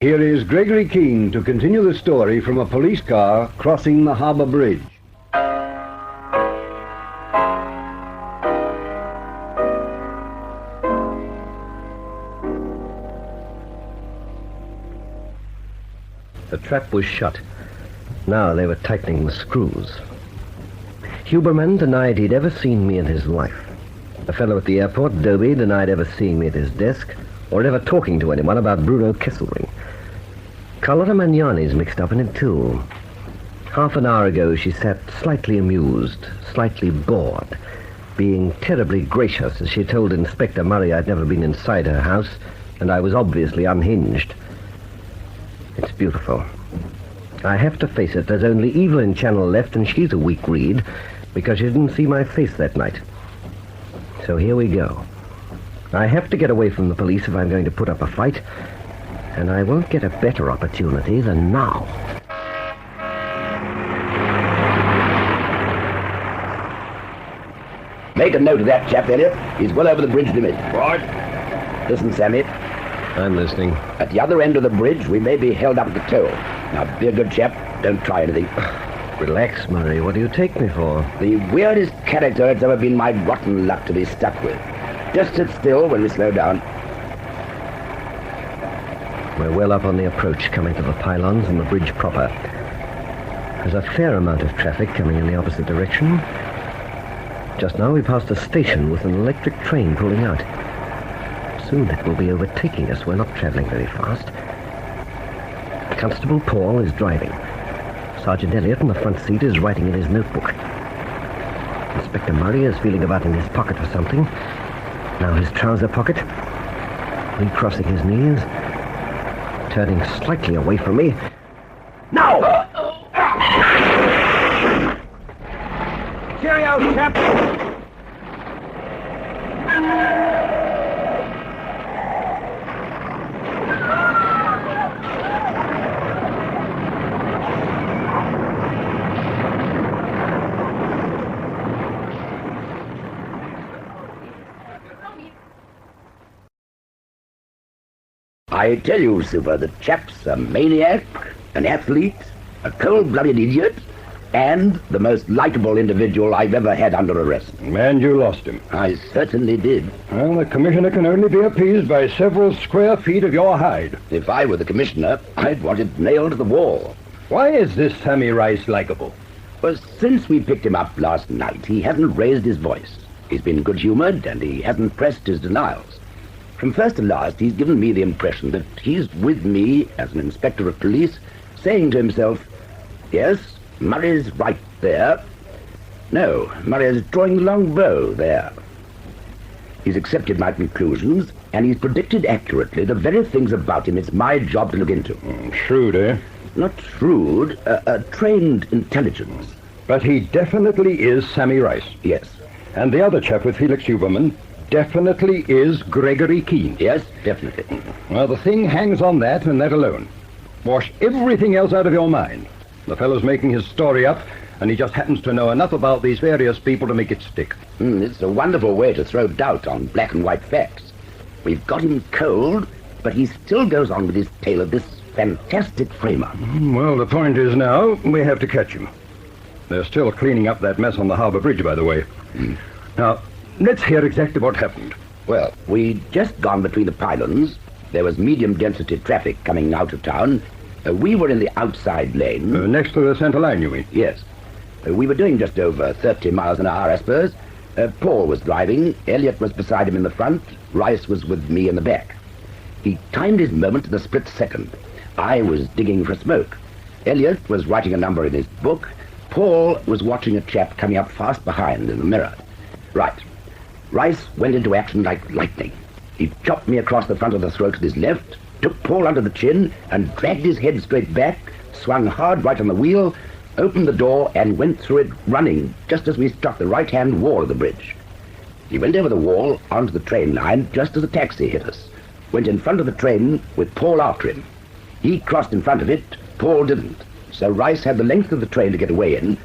Here is Gregory Keene to continue the story from a police car crossing the harbour bridge. The trap was shut. Now they were tightening the screws. Huberman denied he'd ever seen me in his life. The fellow at the airport, Dobie, denied ever seeing me at his desk or ever talking to anyone about Bruno Kesselring. Carlotta Magnani's mixed up in it, too. Half an hour ago, she sat slightly amused, slightly bored, being terribly gracious as she told Inspector Murray I'd never been inside her house, and I was obviously unhinged. It's beautiful. I have to face it, there's only Evelyn Channel left, and she's a weak reed, because she didn't see my face that night. So here we go. I have to get away from the police if I'm going to put up a fight, and I won't get a better opportunity than now. Make a note of that chap, Elliot. He's well over the bridge limit. Right. Listen, Sammy. I'm listening. At the other end of the bridge, we may be held up at the toll. Now, be a good chap. Don't try anything. Relax, Murray. What do you take me for? The weirdest character it's ever been my rotten luck to be stuck with. Just sit still when we slow down. We're well up on the approach, coming to the pylons and the bridge proper. There's a fair amount of traffic coming in the opposite direction. Just now we passed a station with an electric train pulling out. Soon it will be overtaking us. We're not traveling very fast. Constable Paul is driving. Sergeant Elliot in the front seat is writing in his notebook. Inspector Murray is feeling about in his pocket for something. Now his trouser pocket. Recrossing his knees. Turning slightly away from me. Now! Cheerio, chap! I tell you, Super, the chap's a maniac, an athlete, a cold-blooded idiot, and the most likable individual I've ever had under arrest. And you lost him. I certainly did. Well, the commissioner can only be appeased by several square feet of your hide. If I were the commissioner, I'd want it nailed to the wall. Why is this Sammy Rice likable? Well, since we picked him up last night, he hasn't raised his voice. He's been good-humored, and he hasn't pressed his denials. From first to last, he's given me the impression that he's with me as an inspector of police, saying to himself, yes, Murray's right there. No, Murray's drawing the long bow there. He's accepted my conclusions, and he's predicted accurately the very things about him it's my job to look into. Shrewd, eh? Not shrewd, a trained intelligence. But he definitely is Sammy Rice. Yes. And the other chap with Felix Huberman definitely is Gregory Keene. Yes, definitely. Well, the thing hangs on that and that alone. Wash everything else out of your mind. The fellow's making his story up, and he just happens to know enough about these various people to make it stick. It's a wonderful way to throw doubt on black and white facts. We've got him cold, but he still goes on with his tale of this fantastic frame-up. Well, the point is now, we have to catch him. They're still cleaning up that mess on the harbour bridge, by the way. Now, let's hear exactly what happened. Well, we'd just gone between the pylons. There was medium-density traffic coming out of town. We were in the outside lane. Next to the centre line, you mean? Yes. We were doing just over 30 miles an hour, I suppose. Paul was driving. Elliot was beside him in the front. Rice was with me in the back. He timed his moment to the split second. I was digging for smoke. Elliot was writing a number in his book. Paul was watching a chap coming up fast behind in the mirror. Right. Rice went into action like lightning. He chopped me across the front of the throat with his left, took Paul under the chin, and dragged his head straight back, swung hard right on the wheel, opened the door, and went through it running, just as we struck the right-hand wall of the bridge. He went over the wall onto the train line just as a taxi hit us, went in front of the train with Paul after him. He crossed in front of it, Paul didn't, so Rice had the length of the train to get away in,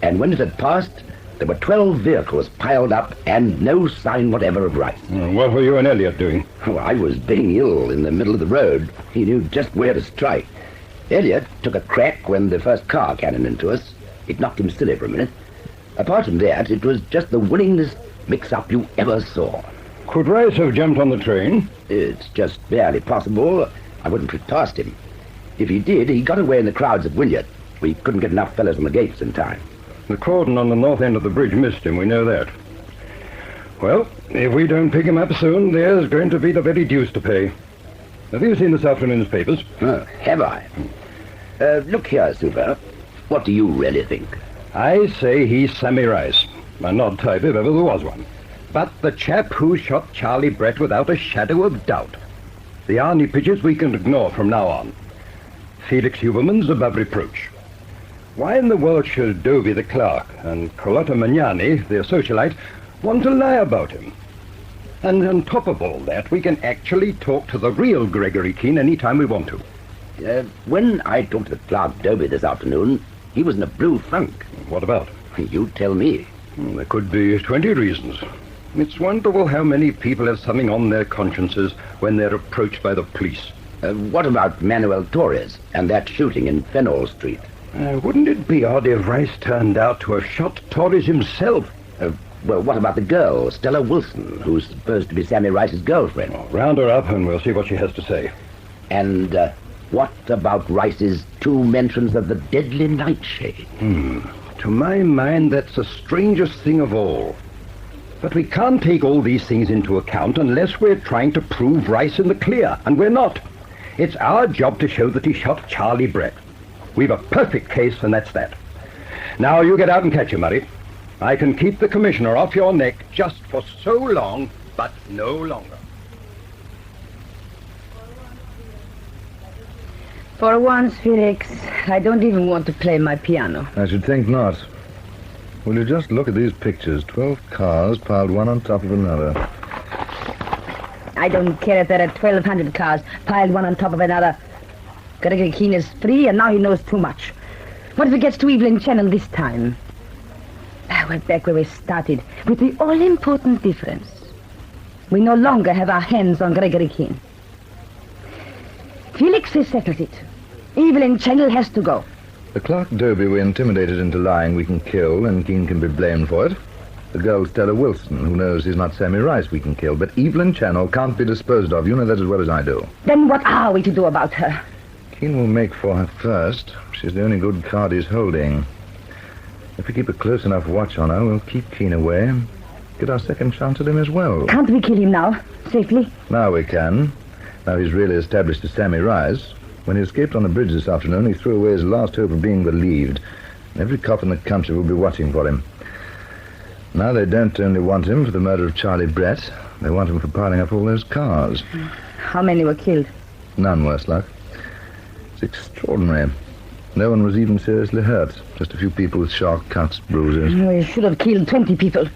and when it had passed, There were 12 vehicles piled up and no sign whatever of Rice. What were you and Elliot doing? Oh, I was being ill in the middle of the road. He knew just where to strike. Elliot took a crack when the first car cannoned into us. It knocked him silly for a minute. Apart from that, it was just the winningest mix-up you ever saw. Could Rice have jumped on the train? It's just barely possible. I wouldn't put it past him. If he did, he got away in the crowds at Wynyard. We couldn't get enough fellows on the gates in time. The cordon on the north end of the bridge missed him, we know that. Well, if we don't pick him up soon, there's going to be the very deuce to pay. Have you seen this afternoon's papers? Have I? Look here, Super. What do you really think? I say he's Sammy Rice. An odd type if ever there was one. But the chap who shot Charlie Brett without a shadow of doubt. The Arnie pictures we can ignore from now on. Felix Huberman's above reproach. Why in the world should Dobie the clerk and Carlotta Magnani, the socialite, want to lie about him? And on top of all that, we can actually talk to the real Gregory Keene any time we want to. When I talked to the clerk Dobie this afternoon, he was in a blue funk. What about? You tell me. There could be 20 reasons. It's wonderful how many people have something on their consciences when they're approached by the police. What about Manuel Torres and that shooting in Fenall Street? Wouldn't it be odd if Rice turned out to have shot Torres himself? Well, what about the girl, Stella Wilson, who's supposed to be Sammy Rice's girlfriend? Round her up and we'll see what she has to say. And what about Rice's 2 mentions of the deadly Nightshade? To my mind, that's the strangest thing of all. But we can't take all these things into account unless we're trying to prove Rice in the clear, and we're not. It's our job to show that he shot Charlie Brett. We've a perfect case, and that's that. Now you get out and catch him, Murray. I can keep the commissioner off your neck just for so long, but no longer. For once, Felix, I don't even want to play my piano. I should think not. Will you just look at these pictures? 12 cars piled one on top of another. I don't care if there are 1,200 cars piled one on top of another. Gregory Keene is free, and now he knows too much. What if he gets to Evelyn Channel this time? We're back where we started, with the all-important difference. We no longer have our hands on Gregory Keene. Felix has settled it. Evelyn Channel has to go. The clerk Dobie we intimidated into lying we can kill, and Keene can be blamed for it. The girl Stella Wilson, who knows he's not Sammy Rice, we can kill. But Evelyn Channel can't be disposed of. You know that as well as I do. Then what are we to do about her? Keene will make for her first. She's the only good card he's holding. If we keep a close enough watch on her, we'll keep Keene away and get our second chance at him as well. Can't we kill him now, safely? Now we can. Now he's really established as Sammy Rice. When he escaped on the bridge this afternoon, he threw away his last hope of being believed. Every cop in the country will be watching for him. Now they don't only want him for the murder of Charlie Brett, they want him for piling up all those cars. How many were killed? None, worse luck. It's extraordinary. No one was even seriously hurt. Just a few people with sharp cuts, bruises. We should have killed 20 people.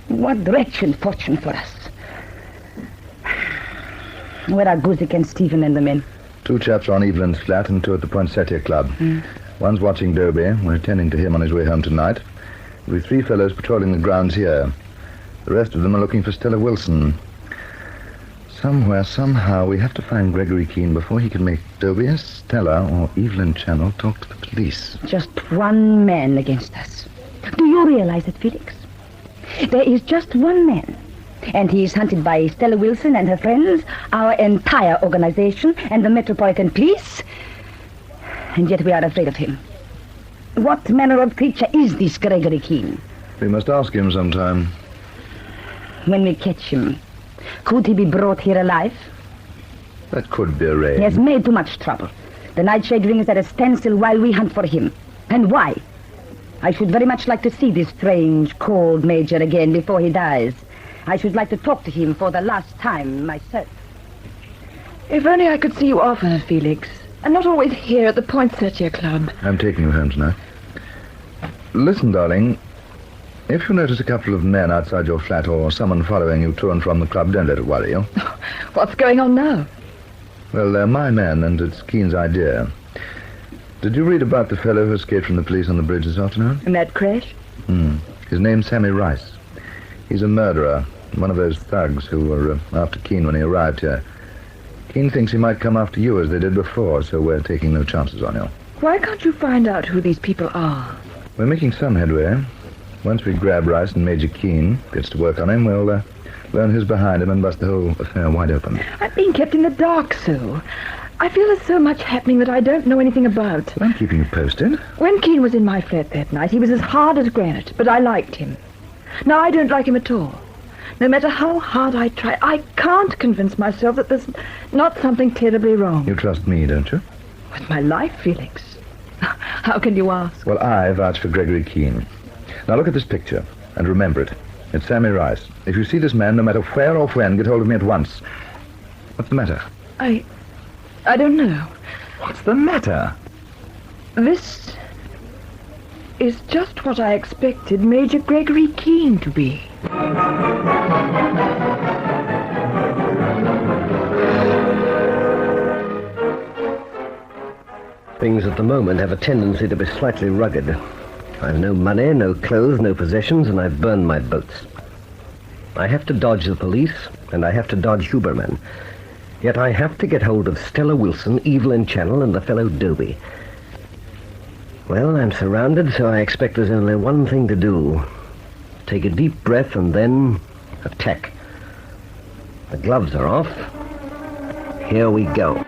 What wretched fortune for us. Where are Guzik and Stephen and the men? 2 chaps are on Evelyn's flat and 2 at the Poinsettia Club. One's watching Dobie. We're attending to him on his way home tonight. There'll be 3 fellows patrolling the grounds here. The rest of them are looking for Stella Wilson. Somewhere, somehow, we have to find Gregory Keene before he can make Dobie, Stella, or Evelyn Channel talk to the police. Just one man against us. Do you realize it, Felix? There is just one man. And he is hunted by Stella Wilson and her friends, our entire organization, and the Metropolitan Police. And yet we are afraid of him. What manner of creature is this Gregory Keene? We must ask him sometime. When we catch him, could he be brought here alive? That could be arranged. He has made too much trouble. The NightShade ring is at a standstill while we hunt for him. And why? I should very much like to see this strange, cold major again before he dies. I should like to talk to him for the last time myself. If only I could see you oftener, Felix, and not always here at the Poinsettia Club. I'm taking you home tonight. Listen, darling. If you notice a couple of men outside your flat or someone following you to and from the club, don't let it worry you. What's going on now? Well, they're my men, and it's Keene's idea. Did you read about the fellow who escaped from the police on the bridge this afternoon? In that crash? His name's Sammy Rice. He's a murderer, one of those thugs who were after Keene when he arrived here. Keene thinks he might come after you as they did before, so we're taking no chances on you. Why can't you find out who these people are? We're making some headway. Once we grab Rice and Major Keene gets to work on him, we'll learn who's behind him and bust the whole affair wide open. I'm being kept in the dark, so. I feel there's so much happening that I don't know anything about. Well, I'm keeping you posted. When Keene was in my flat that night, he was as hard as granite, but I liked him. Now I don't like him at all. No matter how hard I try, I can't convince myself that there's not something terribly wrong. You trust me, don't you? With my life, Felix. How can you ask? Well, I vouch for Gregory Keene. Now look at this picture, and remember it. It's Sammy Rice. If you see this man, no matter where or when, get hold of me at once. What's the matter? I don't know. What's the matter? This is just what I expected Major Gregory Keene to be. Things at the moment have a tendency to be slightly rugged. I've no money, no clothes, no possessions, and I've burned my boats. I have to dodge the police, and I have to dodge Huberman. Yet I have to get hold of Stella Wilson, Evelyn Channel, and the fellow Dobie. Well, I'm surrounded, so I expect there's only one thing to do. Take a deep breath and then attack. The gloves are off. Here we go.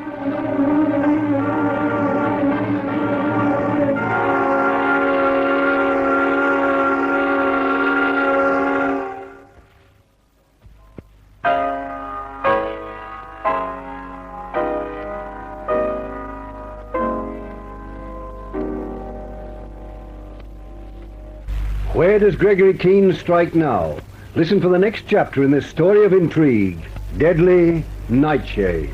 Where does Gregory Keene strike now? Listen for the next chapter in this story of intrigue, Deadly Nightshade.